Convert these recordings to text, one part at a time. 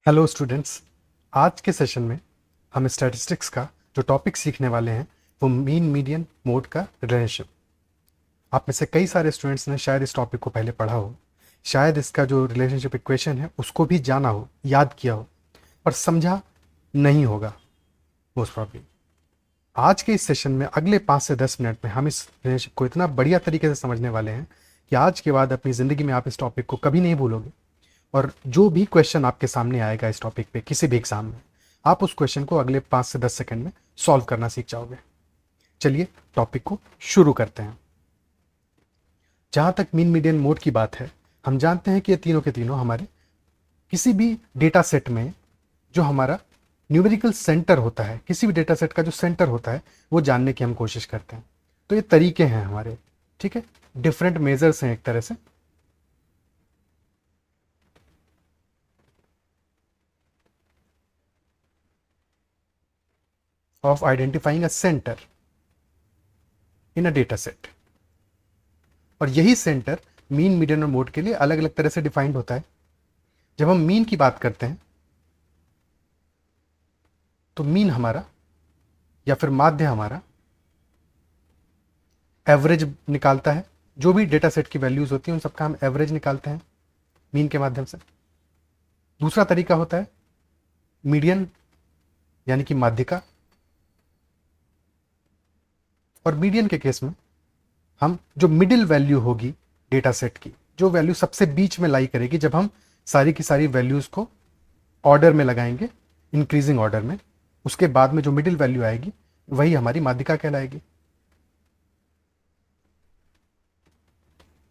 Hello students. आज के session में हम स्टैटिस्टिक्स का जो टॉपिक सीखने वाले हैं वो मीन मीडियन मोड का रिलेशनशिप। आप में से कई सारे स्टूडेंट्स ने शायद इस टॉपिक को पहले पढ़ा हो, शायद इसका जो रिलेशनशिप इक्वेशन है उसको भी जाना हो, याद किया हो, पर समझा नहीं होगा मोस्ट प्रॉब्ली। आज के इस सेशन में अगले 5 से 10 मिनट में हम इस रिलेशनशिप को इतना बढ़िया तरीके से समझने वाले हैं कि आज के बाद अपनी ज़िंदगी में आप इस टॉपिक को कभी नहीं भूलोगे। और जो भी क्वेश्चन आपके सामने आएगा इस टॉपिक पे किसी भी एग्जाम में, आप उस क्वेश्चन को अगले 5 से 10 सेकंड में सॉल्व करना सीख जाओगे। चलिए टॉपिक को शुरू करते हैं। जहां तक मीन मीडियन मोड की बात है, हम जानते हैं कि ये तीनों के तीनों हमारे किसी भी डेटा सेट में जो हमारा न्यूमेरिकल सेंटर होता है, किसी भी डेटा सेट का जो सेंटर होता है वो जानने की हम कोशिश करते हैं। तो ये तरीके हैं हमारे, ठीक है, डिफरेंट मेजर्स हैं एक तरह से। Of identifying a centre in a data set. और यही सेंटर मीन मीडियन और मोड के लिए अलग अलग तरह से डिफाइंड होता है। जब हम मीन की बात करते हैं तो मीन हमारा या फिर माध्य हमारा एवरेज निकालता है। जो भी डेटा सेट की वैल्यूज होती हैं उन सबका हम एवरेज निकालते हैं मीन के माध्यम से। दूसरा तरीका होता है मीडियन यानी कि माध्यिका। और मीडियन के केस में हम जो मिडिल वैल्यू होगी डेटा सेट की, जो वैल्यू सबसे बीच में लाई करेगी, जब हम सारी की सारी वैल्यूज को ऑर्डर में लगाएंगे, इंक्रीजिंग ऑर्डर में, उसके बाद में जो मिडिल वैल्यू आएगी वही हमारी माध्यिका कहलाएगी।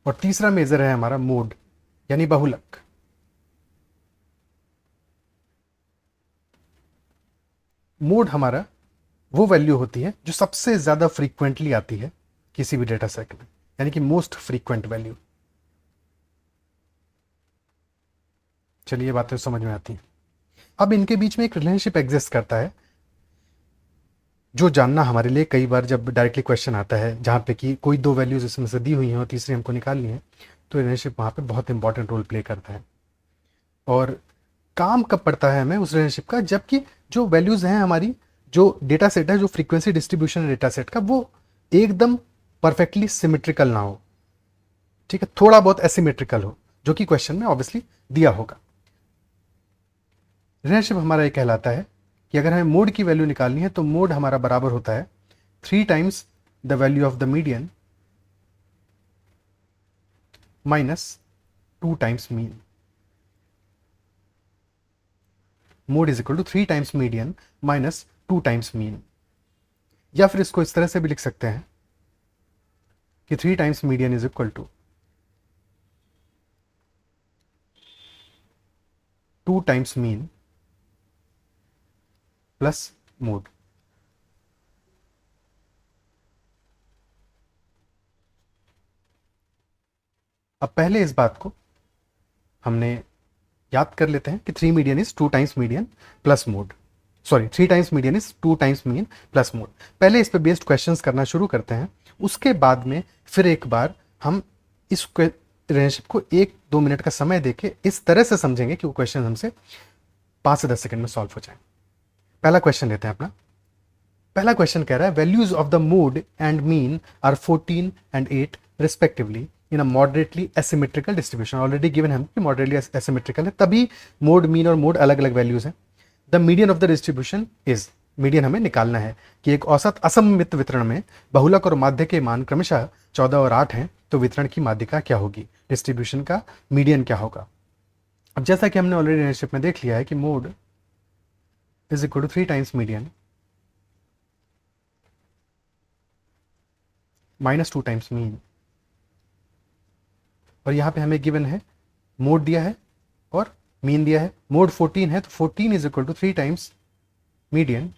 और तीसरा मेजर है हमारा मोड यानी बहुलक। मोड हमारा वो वैल्यू होती है जो सबसे ज्यादा फ्रीक्वेंटली आती है किसी भी डेटा सेट में, यानी कि मोस्ट फ्रीक्वेंट वैल्यू। चलिए ये बातें समझ में आती हैं। अब इनके बीच में एक रिलेशनशिप एग्जिस्ट करता है जो जानना हमारे लिए, कई बार जब डायरेक्टली क्वेश्चन आता है जहाँ पे कि कोई दो वैल्यूज इसमें से दी हुई हैं और तीसरी हमको निकालनी है, तो रिलेशनशिप वहाँ पे बहुत इंपॉर्टेंट रोल प्ले करता है। और काम कब पड़ता है हमें उस रिलेशनशिप का, जबकि जो वैल्यूज हैं हमारी, जो डेटा सेट है, जो फ्रीक्वेंसी डिस्ट्रीब्यूशन है डेटा सेट का, वो एकदम परफेक्टली सिमेट्रिकल ना हो, ठीक है, थोड़ा बहुत एसिमेट्रिकल हो, जो कि क्वेश्चन में ऑब्वियसली दिया होगा। रिलेशनशिप हमारा ये कहलाता है कि अगर हमें मोड की वैल्यू निकालनी है तो मोड हमारा बराबर होता है 3 times the value of the median minus 2 times mean. Mode is equal to 3 times median minus 2 times mean. या फिर इसको इस तरह से भी लिख सकते हैं कि 3 times median is equal to 2 times mean plus mode. अब पहले इस बात को हमने याद कर लेते हैं कि 3 median is 2 times median plus mode, sorry 3 times median is 2 times mean plus mode. पहले इस पे बेस्ड क्वेश्चंस करना शुरू करते हैं, उसके बाद में फिर एक बार हम इस रिलेशनशिप को 1-2 मिनट का समय देके इस तरह से समझेंगे कि वो क्वेश्चन हमसे 5 से 10 सेकंड में सॉल्व हो जाए। पहला क्वेश्चन लेते हैं अपना। पहला क्वेश्चन कह रहा है values of the mode and mean are 14 and 8 respectively in a moderately asymmetrical distribution. Already given है कि मॉडरेटली एसिमेट्रिकल है, तभी मोड मीन और मोड अलग अलग वैल्यूज हैं। The median of the distribution is, median हमें निकालना है कि एक औसत असममित वितरण में बहुलक और माध्य के मान क्रमशः 14 और 8 हैं, तो वितरण की माध्यिका क्या होगी, डिस्ट्रीब्यूशन का मीडियन क्या होगा। अब जैसा कि हमने ऑलरेडी रिलेशनशिप में देख लिया है कि mode is equal to 3 times median minus 2 times mean. और यहाँ पे हमें गिवन है मोड दिया है और मीन दिया है। मोड 14 है तो 14 is equal to 3 times median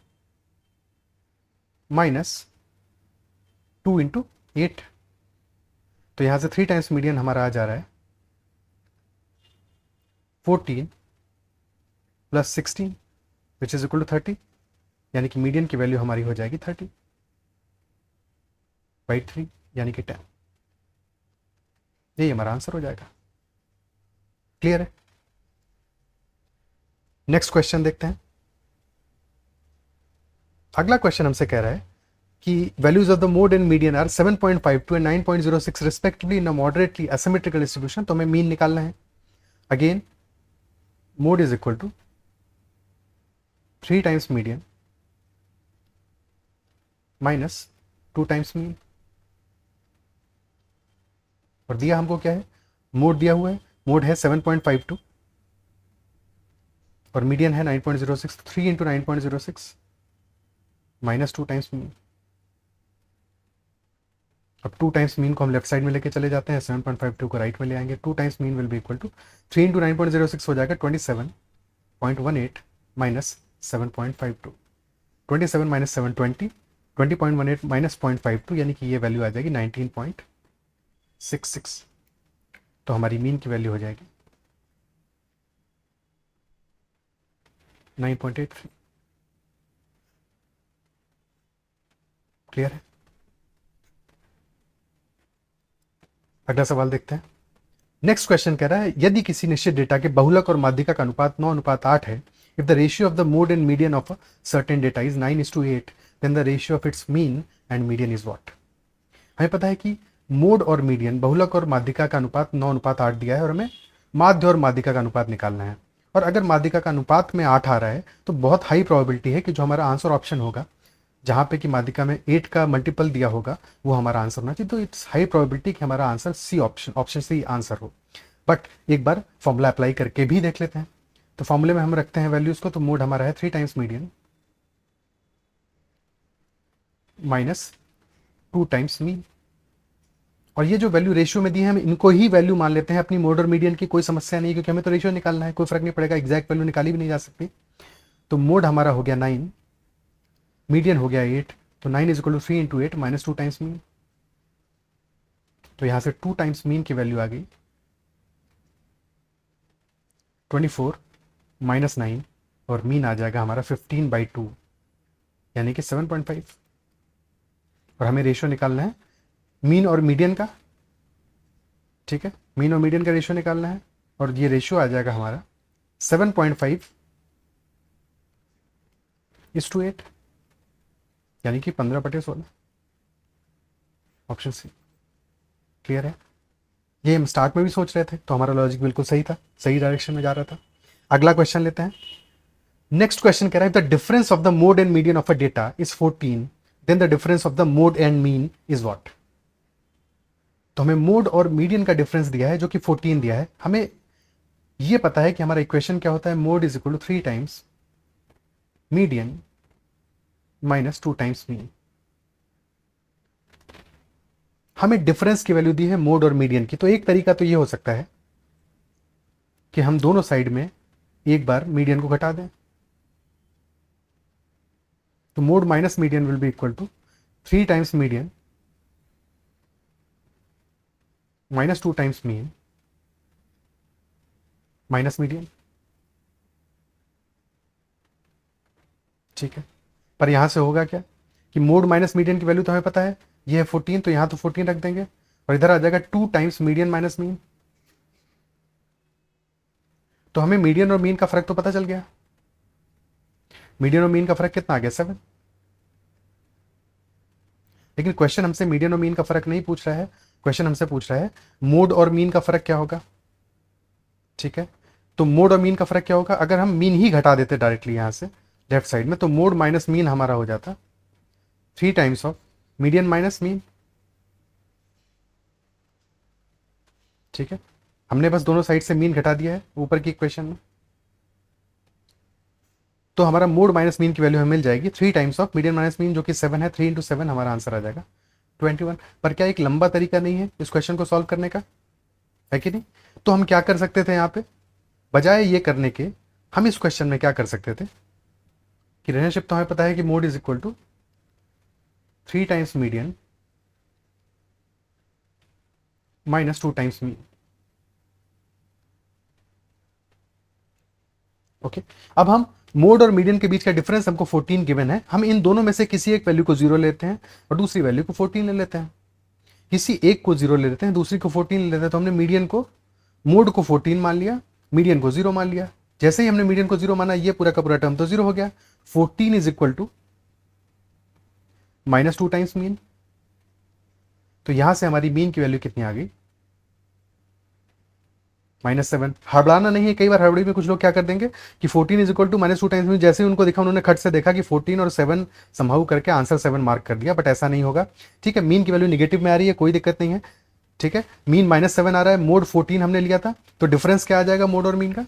minus 2 into 8। तो यहाँ से 3 टाइम्स मीडियन हमारा आ जा रहा है 14 plus 16 which is equal to 30, यानी कि मीडियन की वैल्यू हमारी हो जाएगी 30/3 यानी कि 10। यही हमारा आंसर हो जाएगा। क्लियर है। नेक्स्ट क्वेश्चन देखते हैं। अगला क्वेश्चन हमसे कह रहा है कि values of the mode and median are 7.52 and 9.06 respectively in a moderately asymmetrical distribution. तो हमें मीन निकालना है। Again mode is equal to 3 times median minus 2 times mean. और दिया हमको क्या है, मोड दिया हुआ है, मोड है 7.52 और मीडियन है 9.06। 3 इंटू 9.06 माइनस 2 टाइम्स मीन। अब 2 टाइम्स मीन को हम लेफ्ट साइड में लेके चले जाते हैं, 7.52 को राइट में ले आएंगे। 2 times mean will be equal to 3 into 9.06 हो जाएगा 27.18 माइनस 7.52। 27 माइनस 7 20, 20.18 माइनस 0.52 यानी कि ये वैल्यू आ जाएगी 19.66। तो हमारी मीन की वैल्यू हो जाएगी 9.83। क्लियर है? अगला सवाल देखते हैं। नेक्स्ट क्वेश्चन कह रहा है यदि किसी निश्चित डेटा के बहुलक और माध्यिका का अनुपात 9:8 है, if the ratio of the mode and median of a certain data is 9:8, then the ratio of its mean and median is what. हमें पता है कि मोड और मीडियन, बहुलक और माध्यिका का अनुपात 9:8 दिया है और हमें माध्य और माध्यिका का अनुपात निकालना है। और अगर माध्यिका का अनुपात में 8 आ रहा है तो बहुत हाई प्रोबेबिलिटी है कि जो हमारा आंसर ऑप्शन होगा, जहाँ पे कि माध्यिका में 8 का मल्टीपल दिया होगा, वो हमारा आंसर होना चाहिए। तो इट्स हाई प्रोबेबिलिटी कि हमारा answer C option C answer हो। बट एक बार फॉर्मूला अप्लाई करके भी देख लेते हैं। तो फॉर्मूले में हम रखते हैं वैल्यूज को। तो मोड हमारा है 3 times median minus 2 times mean. और ये जो वैल्यू रेशियो में दी है, हम इनको ही वैल्यू मान लेते हैं अपनी मोड और मीडियन की। कोई समस्या नहीं, क्योंकि हमें तो रेशियो निकालना है, कोई फर्क नहीं पड़ेगा, एग्जैक्ट वैल्यू निकाली भी नहीं जा सकती। तो मोड हमारा हो गया 9, मीडियन हो गया 8। तो 9 is equal to 3 into 8 minus 2 times mean. तो यहां से 2 टाइम्स मीन की वैल्यू आ गई 24 माइनस 9 और मीन आ जाएगा हमारा 15/2 यानी कि 7.5। और हमें रेशियो निकालना है मीन और मीडियन का। ठीक है, मीन और मीडियन का रेशियो निकालना है और ये रेशियो आ जाएगा हमारा 7.5 इज टू 8 यानी कि 15/16। Option C. क्लियर है? ये हम स्टार्ट में भी सोच रहे थे, तो हमारा लॉजिक बिल्कुल सही था, सही डायरेक्शन में जा रहा था। अगला क्वेश्चन लेते हैं। नेक्स्ट क्वेश्चन कह रहा है the difference of the mode and median of a data is 14, then the difference of the mode and mean is what. तो हमें मोड और मीडियन का डिफरेंस दिया है जो कि 14 दिया है। हमें ये पता है कि हमारा इक्वेशन क्या होता है, mode is equal to 3 times median minus 2 times mean. हमें डिफरेंस की वैल्यू दी है मोड और मीडियन की। तो एक तरीका तो ये हो सकता है कि हम दोनों साइड में एक बार मीडियन को घटा दें। तो mode minus median will be equal to 3 times median minus 2 times mean minus median. ठीक है, पर यहां से होगा क्या कि मोड माइनस मीडियन की वैल्यू तो हमें पता है, ये है 14, तो यहां तो 14 रख देंगे और इधर आ जाएगा 2 टाइम्स मीडियन माइनस मीन। तो हमें मीडियन और मीन का फर्क तो पता चल गया। मीडियन और मीन का फर्क कितना आ गया, 7। लेकिन क्वेश्चन हमसे मीडियन और मीन का फर्क नहीं पूछ रहा है, क्वेश्चन हमसे पूछ रहा है मोड और मीन का फर्क क्या होगा। ठीक है, तो मोड और मीन का फर्क क्या होगा, अगर हम मीन ही घटा देते डायरेक्टली यहां से लेफ्ट साइड में, तो मोड माइनस मीन हमारा हो जाता 3 times of median minus mean. ठीक है, हमने बस दोनों साइड से मीन घटा दिया है ऊपर की इक्वेशन में। तो हमारा मोड माइनस मीन की वैल्यू हमें मिल जाएगी 3 times of median minus mean, जो कि 7 है। 3 इंटू 7 हमारा आंसर आ जाएगा 21। पर क्या एक लंबा तरीका नहीं है इस क्वेश्चन को सॉल्व करने का, है कि नहीं? तो हम क्या कर सकते थे यहाँ पे, बजाय ये करने के हम इस क्वेश्चन में क्या कर सकते थे कि रिलेशनशिप तो हमें पता है कि mode is equal to 3 times median minus 2 times mean. Okay, अब हम मोड और मीडियन के बीच का डिफरेंस हमको 14 गिवन है। हम इन दोनों में से किसी एक वैल्यू को 0 लेते हैं और दूसरी वैल्यू को 14 ले लेते हैं। किसी एक को 0 ले लेते हैं, दूसरी को 14 ले लेते हैं। तो हमने मीडियन को, मोड को 14 मान लिया, मीडियन को 0 मान लिया। जैसे ही हमने मीडियन को 0 माना, ये पूरा का पूरा टर्म तो 0 हो गया। 14 is equal to -2 times mean. तो यहां से हमारी मीन की वैल्यू कितनी आ गई? -7। हड़बड़ाना नहीं है, कई बार हड़बड़ी में कुछ लोग क्या कर देंगे कि 14 is equal to -2 times mean, जैसे ही उनको दिखा उन्होंने खट से देखा कि 14 और 7 संभाव करके आंसर 7 मार्क कर दिया, बट ऐसा नहीं होगा। ठीक है, मीन की वैल्यू निगेटिव में आ रही है, कोई दिक्कत नहीं है। ठीक है, मीन -7 आ रहा है, मोड 14 हमने लिया था, तो डिफरेंस क्या आ जाएगा मोड और मीन का?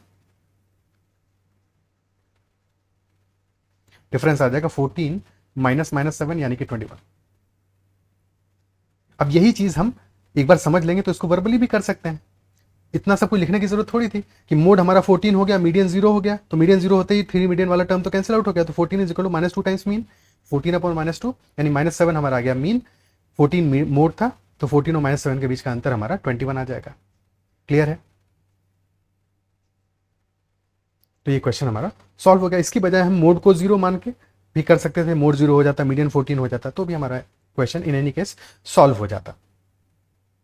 डिफरेंस आ जाएगा 14 -7 यानी कि 21। अब यही चीज हम एक बार समझ लेंगे तो इसको वर्बली भी कर सकते हैं। इतना सब कुछ लिखने की जरूरत थोड़ी थी कि मोड हमारा 14 हो गया, मीडियन 0 हो गया, तो मीडियन 0 होते ही 3 मीडियन वाला टर्म तो कैंसिल आउट हो गया, तो 14 is equal to -2 times mean. 14 upon -2 यानी -7 हमारा आ गया मीन। 14 मोड था, तो 14 और -7 के बीच का अंतर हमारा 21 आ जाएगा। क्लियर है? तो ये क्वेश्चन हमारा सॉल्व हो गया। इसकी बजाय हम मोड को 0 मान के भी कर सकते थे, मोड 0 हो जाता, मीडियन 14 हो जाता, तो भी हमारा question in any case solve हो जाता।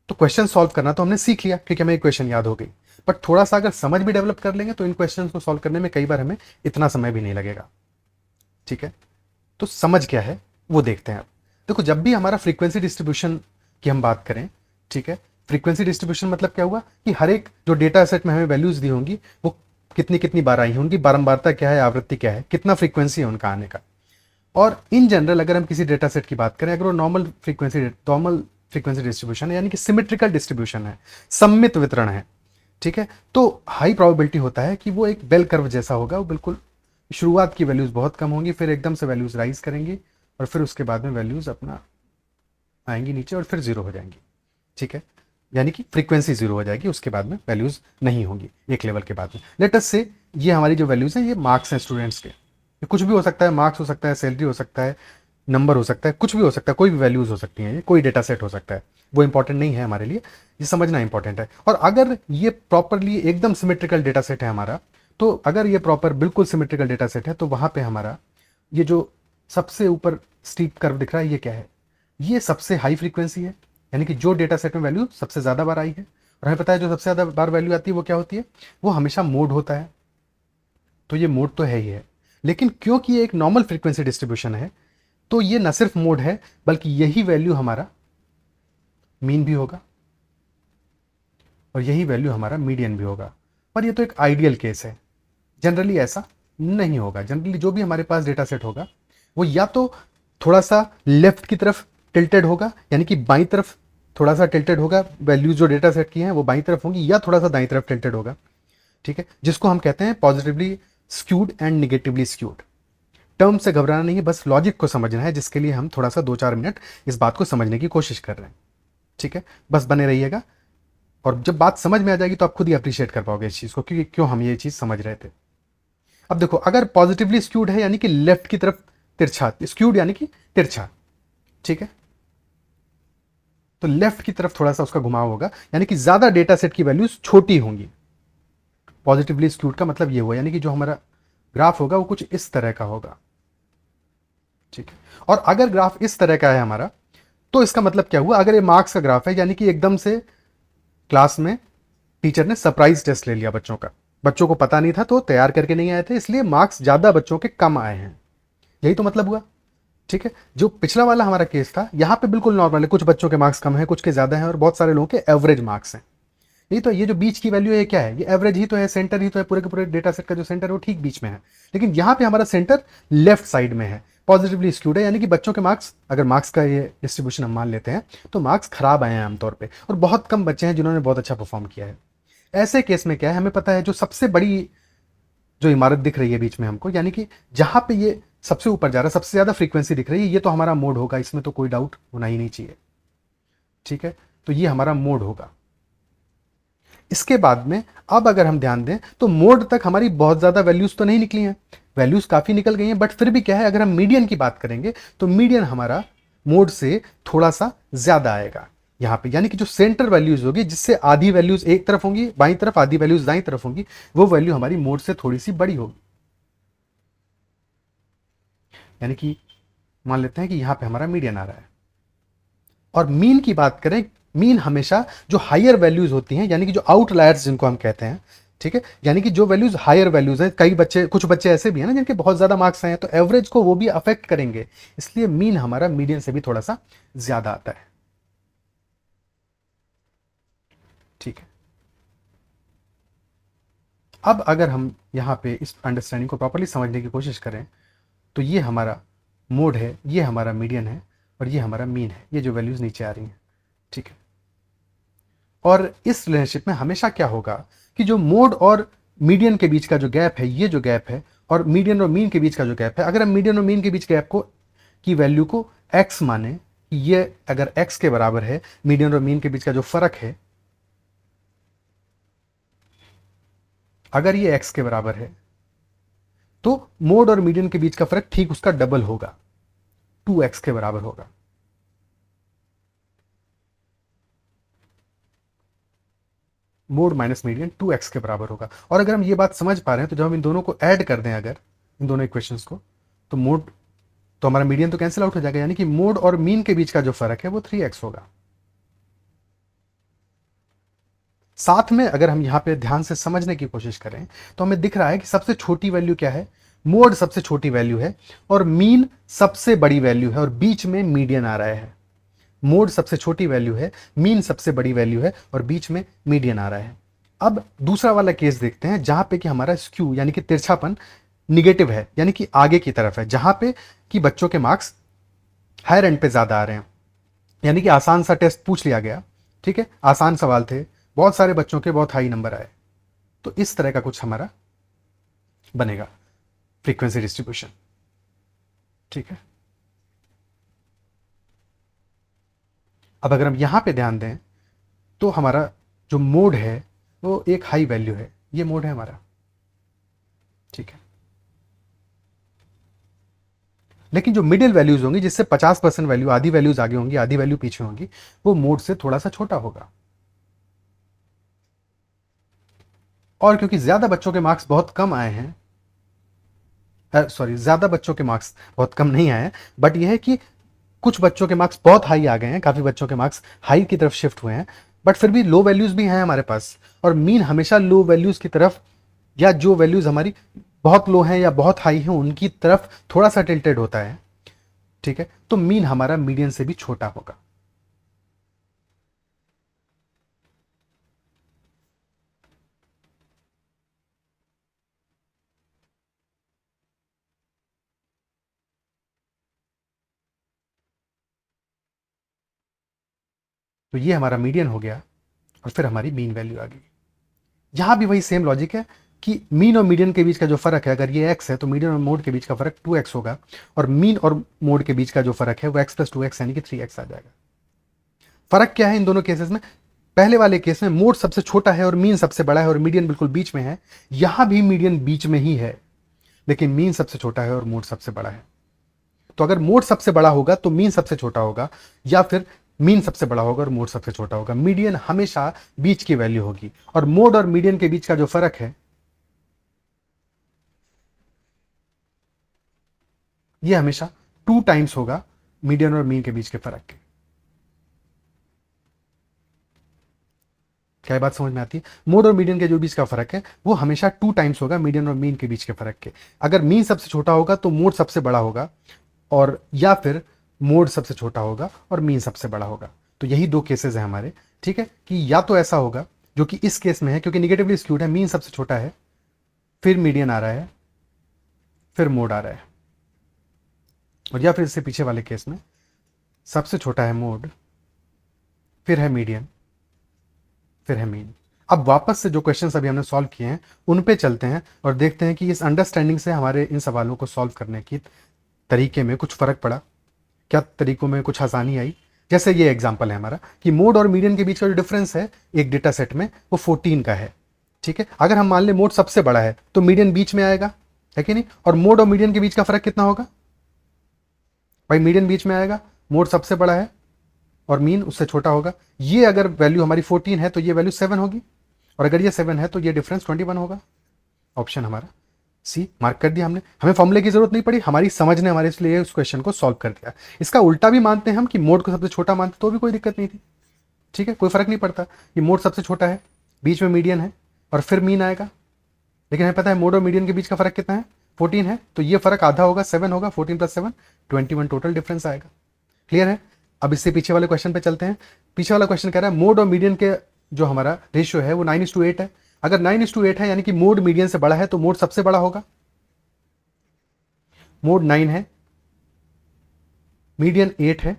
तो क्वेश्चन सॉल्व करना तो हमने सीख लिया क्योंकि हमें क्वेश्चन याद हो गई, बट थोड़ा सा अगर समझ भी डेवलप कर लेंगे तो इन क्वेश्चन को सॉल्व करने में कई बार हमें इतना समय भी नहीं लगेगा। ठीक है, तो समझ क्या है वो देखते हैं अब। देखो, जब भी हमारा फ्रीक्वेंसी डिस्ट्रीब्यूशन की हम बात करें, ठीक है, फ्रीक्वेंसी डिस्ट्रीब्यूशन मतलब क्या हुआ कि हर एक जो डेटा सेट में हमें वैल्यूज दी होंगी वो कितनी कितनी बार आई होंगी, बारंबारता क्या है, आवृत्ति क्या है, कितना फ्रीक्वेंसी है उनका आने का। और इन जनरल अगर हम किसी डेटा सेट की बात करें, अगर वो नॉर्मल फ्रीक्वेंसी डिस्ट्रीब्यूशन है यानी कि सिमेट्रिकल डिस्ट्रीब्यूशन है, सममित वितरण है, ठीक है, तो हाई प्रोबेबिलिटी होता है कि वो एक बेल कर्व जैसा होगा। वो बिल्कुल शुरुआत की वैल्यूज बहुत कम होंगी, फिर एकदम से वैल्यूज राइज करेंगी और फिर उसके बाद में वैल्यूज अपना आएंगी नीचे और फिर 0 हो जाएंगी। ठीक है, यानी कि फ्रीक्वेंसी 0 हो जाएगी, उसके बाद में वैल्यूज नहीं होंगी एक लेवल के बाद में। लेट अस से ये हमारी जो वैल्यूज हैं ये मार्क्स हैं स्टूडेंट्स के, ये कुछ भी हो सकता है, मार्क्स हो सकता है, सैलरी हो सकता है, नंबर हो सकता है, कुछ भी हो सकता है, कोई भी वैल्यूज हो सकती हैं, ये कोई डेटा सेट हो सकता है, वो इंपॉर्टेंट नहीं है हमारे लिए, ये समझना इंपॉर्टेंट है। और अगर ये प्रॉपरली एकदम सिमेट्रिकल डेटा सेट है हमारा, तो अगर ये प्रॉपर बिल्कुल सिमेट्रिकल डेटा सेट है तो वहां पे हमारा ये जो सबसे ऊपर स्टीप कर्व दिख रहा है ये क्या है? ये सबसे हाई फ्रीक्वेंसी है, यानी कि जो डेटा सेट में वैल्यू सबसे ज्यादा बार आई है। और हमें पता है जो सबसे ज्यादा बार वैल्यू आती है वो क्या होती है? वो हमेशा मोड होता है। तो ये मोड तो है ही है, लेकिन क्योंकि ये एक नॉर्मल फ्रीक्वेंसी डिस्ट्रीब्यूशन है तो ये न सिर्फ मोड है बल्कि यही वैल्यू हमारा मीन भी होगा और यही वैल्यू हमारा मीडियन भी होगा। पर ये तो एक आइडियल केस है, जनरली ऐसा नहीं होगा। जनरली जो भी हमारे पास डेटा सेट होगा वो या तो थोड़ा सा लेफ्ट की तरफ टिल्टेड होगा, यानी कि बाईं तरफ थोड़ा सा टिल्टेड होगा, वैल्यूज जो डेटा सेट की हैं वो बाईं तरफ होंगी, या थोड़ा सा दाईं तरफ टिल्टेड होगा। ठीक है, जिसको हम कहते हैं positively skewed and negatively skewed. Term से घबराना नहीं है, बस लॉजिक को समझना है, जिसके लिए हम थोड़ा सा 2-4 मिनट इस बात को समझने की कोशिश कर रहे हैं। ठीक है, बस बने रहिएगा और जब बात समझ में आ जाएगी तो आप खुद ही अप्रिशिएट कर पाओगे इस चीज को कि क्यों हम ये चीज समझ रहे थे। अब देखो, अगर पॉजिटिवली स्क्यूड है यानी कि लेफ्ट की तरफ तिरछा, स्क्यूड यानी कि तिरछा, ठीक है, तो लेफ्ट की तरफ थोड़ा सा उसका घुमाव होगा, यानी कि ज्यादा डेटा सेट की वैल्यूज छोटी होंगी। पॉजिटिवली स्क्यूड का मतलब ये हुआ, यानी कि जो हमारा ग्राफ होगा वो कुछ इस तरह का होगा। ठीक है, और अगर ग्राफ इस तरह का है हमारा, तो इसका मतलब क्या हुआ? अगर ये मार्क्स का ग्राफ है यानी कि एकदम से क्लास में टीचर ने सरप्राइज टेस्ट ले लिया बच्चों का, बच्चों को पता नहीं था तो तैयार करके नहीं आए थे, इसलिए मार्क्स ज्यादा बच्चों के कम आए हैं, यही तो मतलब हुआ। ठीक है, जो पिछला वाला हमारा केस था यहाँ पे बिल्कुल नॉर्मल है, कुछ बच्चों के मार्क्स कम है, कुछ के ज्यादा है और बहुत सारे लोगों के एवरेज मार्क्स हैं। यही तो, ये जो बीच की वैल्यू है क्या है? ये एवरेज ही तो है, सेंटर ही तो है, पूरे के पूरे डेटा सेट का जो सेंटर है वो ठीक बीच में है। लेकिन यहाँ पे हमारा सेंटर लेफ्ट साइड में है, पॉजिटिवली स्क्यूड है, यानी कि बच्चों के मार्क्स, अगर मार्क्स का ये डिस्ट्रीब्यूशन हम मान लेते हैं तो मार्क्स खराब आए हैं आमतौर पे, और बहुत कम बच्चे हैं जिन्होंने बहुत अच्छा परफॉर्म किया है। ऐसे केस में क्या है, हमें पता है जो सबसे बड़ी जो इमारत दिख रही है बीच में हमको, यानी कि जहां पे ये सबसे ऊपर जा रहा है, सबसे ज्यादा फ्रीक्वेंसी दिख रही है, ये तो हमारा मोड होगा, इसमें तो कोई डाउट होना ही नहीं चाहिए। ठीक है, तो ये हमारा मोड होगा। इसके बाद में अब अगर हम ध्यान दें तो मोड तक हमारी बहुत ज्यादा वैल्यूज तो नहीं निकली हैं, वैल्यूज काफी निकल गई हैं, बट फिर भी क्या है, अगर हम मीडियन की बात करेंगे तो मीडियन हमारा मोड से थोड़ा सा ज्यादा आएगा यहां पे, यानी कि जो सेंटर वैल्यूज होगी, जिससे आधी वैल्यूज एक तरफ होंगी बाईं तरफ, आधी वैल्यूज दाईं तरफ होंगी, वो वैल्यू हमारी मोड से थोड़ी सी बड़ी होगी। यानी कि मान लेते हैं कि यहां पे हमारा मीडियन आ रहा है। और मीन की बात करें, मीन हमेशा जो हायर वैल्यूज होती हैं, यानी कि जो आउटलायर्स जिनको हम कहते हैं, ठीक है, यानी कि जो वैल्यूज हायर वैल्यूज हैं, कई बच्चे, कुछ बच्चे ऐसे भी हैं ना जिनके बहुत ज़्यादा मार्क्स आए हैं, तो एवरेज को वो भी अफेक्ट करेंगे, इसलिए मीन हमारा मीडियन से भी थोड़ा सा ज़्यादा आता है। ठीक है, अब अगर हम यहाँ पे इस अंडरस्टैंडिंग को प्रॉपरली समझने की कोशिश करें, तो ये हमारा मोड है, ये हमारा मीडियन है, और ये हमारा मीन है, ये जो वैल्यूज़ नीचे आ रही हैं। ठीक है, और इस रिलेशनशिप में हमेशा क्या होगा कि जो मोड और मीडियन के बीच का जो गैप है, ये जो गैप है, और मीडियन और मीन के बीच का जो गैप है, अगर हम मीडियन और मीन के बीच गैप को की वैल्यू को x माने, ये अगर x के बराबर है, मीडियन और मीन के बीच का जो फर्क है, अगर ये x के बराबर है, तो मोड और मीडियन के बीच का फर्क ठीक उसका डबल होगा, 2x के बराबर होगा। मोड माइनस मीडियन 2x के बराबर होगा। और अगर हम ये बात समझ पा रहे हैं, तो जब हम इन दोनों को ऐड कर दें, अगर इन दोनों इक्वेशंस को, तो मोड, तो हमारा मीडियन तो कैंसिल आउट हो जाएगा, यानी कि मोड और मीन के बीच का जो फर्क है वो 3x होगा। साथ में अगर हम यहाँ पे ध्यान से समझने की कोशिश करें, तो हमें दिख रहा है कि सबसे छोटी वैल्यू क्या है, मोड सबसे छोटी वैल्यू है, और मीन सबसे बड़ी वैल्यू है, और बीच में मीडियन आ रहा है। मोड सबसे छोटी वैल्यू है, मीन सबसे बड़ी वैल्यू है, और बीच में मीडियन आ रहा है। अब दूसरा वाला केस देखते हैं, जहां पे कि हमारा स्क्यू यानी कि तिरछापन निगेटिव है, यानी कि आगे की तरफ है, जहां पे कि बच्चों के मार्क्स हायर एंड पे ज्यादा आ रहे हैं, यानी कि आसान सा टेस्ट पूछ लिया गया, ठीक है, आसान सवाल थे, बहुत सारे बच्चों के बहुत हाई नंबर आए, तो इस तरह का कुछ हमारा बनेगा फ्रीक्वेंसी डिस्ट्रीब्यूशन। ठीक है, अब अगर हम यहां पे ध्यान दें, तो हमारा जो मोड है वो एक हाई वैल्यू है, ये मोड है हमारा। ठीक है, लेकिन जो मिडिल वैल्यूज होंगी, जिससे 50% वैल्यू, आधी वैल्यूज आगे होंगी, आधी वैल्यू पीछे होंगी, वो मोड से थोड़ा सा छोटा होगा। और क्योंकि ज्यादा बच्चों के मार्क्स बहुत कम आए हैं, सॉरी, ज्यादा बच्चों के मार्क्स बहुत कम नहीं आए हैं, बट यह है कि कुछ बच्चों के मार्क्स बहुत हाई आ गए हैं, काफी बच्चों के मार्क्स हाई की तरफ शिफ्ट हुए हैं, बट फिर भी लो वैल्यूज भी हैं हमारे पास, और मीन हमेशा लो वैल्यूज की तरफ, या जो वैल्यूज हमारी बहुत लो हैं या बहुत हाई हैं उनकी तरफ थोड़ा सा टिल्टेड होता है। ठीक है, तो मीन हमारा मीडियन से भी छोटा होगा। तो ये हमारा मीडियन हो गया, और फिर हमारी मीन वैल्यू आ गई। यहां भी वही सेम लॉजिक है कि मीन और मीडियन के बीच का जो फर्क है, अगर ये x है, तो मीडियन और मोड के बीच का फर्क 2x होगा, और मीन और मोड के बीच का जो फर्क है वो x प्लस 2x यानी कि 3x आ जाएगा। फर्क क्या है इन दोनों केसेस में, पहले वाले केस में मोड सबसे छोटा है और मीन सबसे बड़ा है, और मीडियन बिल्कुल बीच में है, यहां भी मीडियन बीच में ही है, लेकिन मीन सबसे छोटा है और मोड सबसे बड़ा है। तो अगर मोड सबसे बड़ा होगा तो मीन सबसे छोटा होगा, या फिर मीन सबसे बड़ा होगा और मोड सबसे छोटा होगा। मीडियन हमेशा बीच की वैल्यू होगी, और मोड और मीडियन के बीच का जो फर्क है, ये हमेशा 2 टाइम्स होगा मीडियन और मीन के बीच के फर्क के। क्या बात समझ में आती है? मोड और मीडियन के जो बीच का फर्क है वो हमेशा 2 टाइम्स होगा मीडियन और मीन के बीच के फर्क के। अगर मीन सबसे छोटा होगा तो मोड सबसे बड़ा होगा, और या फिर मोड सबसे छोटा होगा और मीन सबसे बड़ा होगा। तो यही दो केसेस हैं हमारे। ठीक है, कि या तो ऐसा होगा जो कि इस केस में है, क्योंकि निगेटिवली स्क्यूड है, मीन सबसे छोटा है, फिर मीडियन आ रहा है, फिर मोड आ रहा है, और या फिर इससे पीछे वाले केस में सबसे छोटा है मोड, फिर है मीडियन, फिर है मीन। अब वापस से जो क्वेश्चंस अभी हमने सॉल्व किए हैं उन पे चलते हैं और देखते हैं कि इस अंडरस्टैंडिंग से हमारे इन सवालों को सॉल्व करने की तरीके में कुछ फर्क पड़ा, क्या तरीकों में कुछ आसानी आई। जैसे ये एग्जांपल है हमारा कि मोड और मीडियन के बीच का जो डिफरेंस है एक डेटा सेट में वो 14 का है। ठीक है, अगर हम मान लें मोड सबसे बड़ा है तो मीडियन बीच में आएगा, है कि नहीं? और मोड और मीडियन के बीच का फर्क कितना होगा भाई? मीडियन बीच में आएगा, मोड सबसे बड़ा है और मीन उससे छोटा होगा। ये अगर वैल्यू हमारी 14 है तो ये वैल्यू 7 होगी, और अगर ये 7 है तो ये डिफरेंस 21 होगा। ऑप्शन हमारा सी मार्क कर दिया हमने। हमें फॉर्मूले की जरूरत नहीं पड़ी, हमारी समझ ने हमारे इसलिए उस क्वेश्चन को सॉल्व कर दिया। इसका उल्टा भी मानते हैं हम कि मोड को सबसे छोटा मानते तो भी कोई दिक्कत नहीं थी। ठीक है, कोई फर्क नहीं पड़ता कि मोड सबसे छोटा है, बीच में मीडियन है और फिर मीन आएगा, लेकिन हमें पता है मोड और मीडियन के बीच का फर्क कितना है, 14 है, तो ये फर्क आधा होगा, 7 होगा, 14 + 7 21 टोटल डिफरेंस आएगा। क्लियर है। अब इससे पीछे वाले क्वेश्चन पे चलते हैं। पीछे वाला क्वेश्चन कह रहा है मोड और मीडियन के जो हमारा रेशियो है वो 9:8 है। अगर 9:8 है यानी कि मोड मीडियन से बड़ा है तो मोड सबसे बड़ा होगा। मोड 9 है, मीडियन 8 है,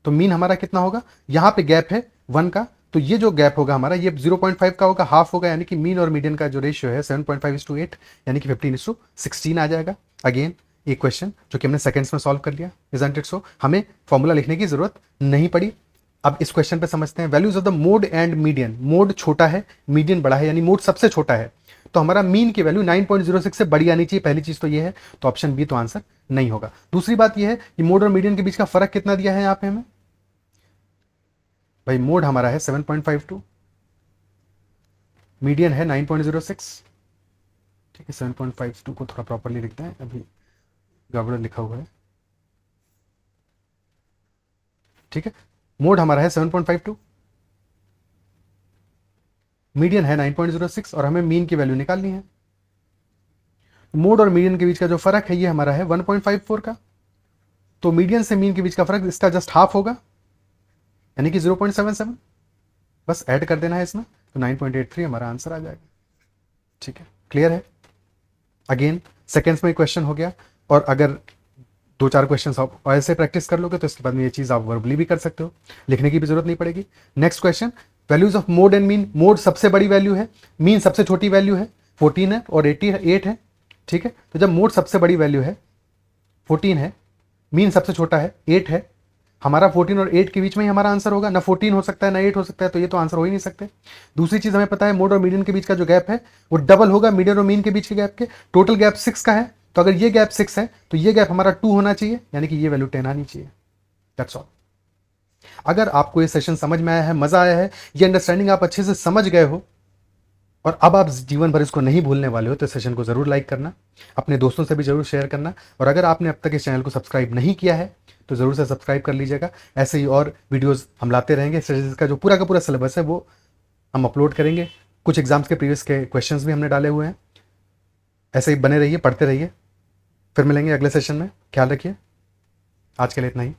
तो मीन हमारा कितना होगा, यहां पे गैप है 1 का, तो ये जो गैप होगा हमारा ये 0.5 का होगा, हाफ होगा, यानी कि मीन और मीडियन का जो रेशियो है 7.5:8 यानी कि 15:16 आ जाएगा। अगेन एक क्वेश्चन जो कि हमने सेकंड्स में सॉल्व कर लिया, इजंट इट सो, हमें फॉर्मूला लिखने की जरूरत नहीं पड़ी। अब इस क्वेश्चन पे समझते हैं values of the mode and median. Mode छोटा है, मीडियन बड़ा है, यानी मोड सबसे छोटा है, तो हमारा मीन की वैल्यू 9.06 से बड़ी आनी चाहिए। पहली चीज तो ये है, तो ऑप्शन बी तो आंसर नहीं होगा। दूसरी बात ये है कि मोड और मीडियन के बीच का फर्क कितना दिया है यहाँ पे हमें, भाई मोड हमारा है 7.52, मीडियन है 9.06, ठीक है। 7.52 को थोड़ा प्रॉपरली लिखते हैं, अभी गड़बड़ लिखा हुआ है, ठीक है। मोड हमारा है 7.52, मीडियन है 9.06 और हमें मीन की वैल्यू निकालनी है। मोड और मीडियन के बीच का जो फर्क है ये हमारा है 1.54 का, तो मीडियन से मीन के बीच का फर्क इसका जस्ट हाफ होगा, यानी कि 0.77, बस ऐड कर देना है इसमें, तो 9.83 हमारा आंसर आ जाएगा, ठीक है। क्लियर है। अगेन सेकेंड्स में क्वेश्चन हो गया, और अगर 2-4 क्वेश्चन आप ऐसे प्रैक्टिस कर लोगे तो इसके बाद में ये चीज़ आप वर्बली भी कर सकते हो, लिखने की भी जरूरत नहीं पड़ेगी। Next question, values of mode and mean. Mode सबसे बड़ी वैल्यू है, मीन सबसे छोटी वैल्यू है, 14 है और 8 है, ठीक है। तो जब मोड सबसे बड़ी वैल्यू है 14 है, मीन सबसे छोटा है 8 है, हमारा 14 और 8 के बीच में ही हमारा आंसर होगा, ना 14 हो सकता है ना 8 हो सकता है, तो ये तो आंसर हो ही नहीं सकते। दूसरी चीज हमें पता है मोड और मीडियन के बीच का जो गैप है वो डबल होगा मीडियन और मीन के बीच के गैप के। टोटल गैप 6 का है, तो अगर ये गैप 6 है तो ये गैप हमारा 2 होना चाहिए, यानी कि ये वैल्यू 10 आनी चाहिए। That's all. अगर आपको ये सेशन समझ में आया है, मजा आया है, ये अंडरस्टैंडिंग आप अच्छे से समझ गए हो और अब आप जीवन भर इसको नहीं भूलने वाले हो, तो सेशन को जरूर लाइक करना, अपने दोस्तों से भी जरूर शेयर करना, और अगर आपने अब तक इस चैनल को सब्सक्राइब नहीं किया है तो जरूर से सब्सक्राइब कर लीजिएगा। ऐसे ही और वीडियोस हम लाते रहेंगे। स्टडीज का जो पूरा का पूरा सिलेबस है वो हम अपलोड करेंगे, कुछ एग्जाम्स के प्रीवियस के क्वेश्चंस भी हमने डाले हुए हैं। ऐसे ही बने रहिए, पढ़ते रहिए, फिर मिलेंगे अगले सेशन में। ख्याल रखिए, आज के लिए इतना ही।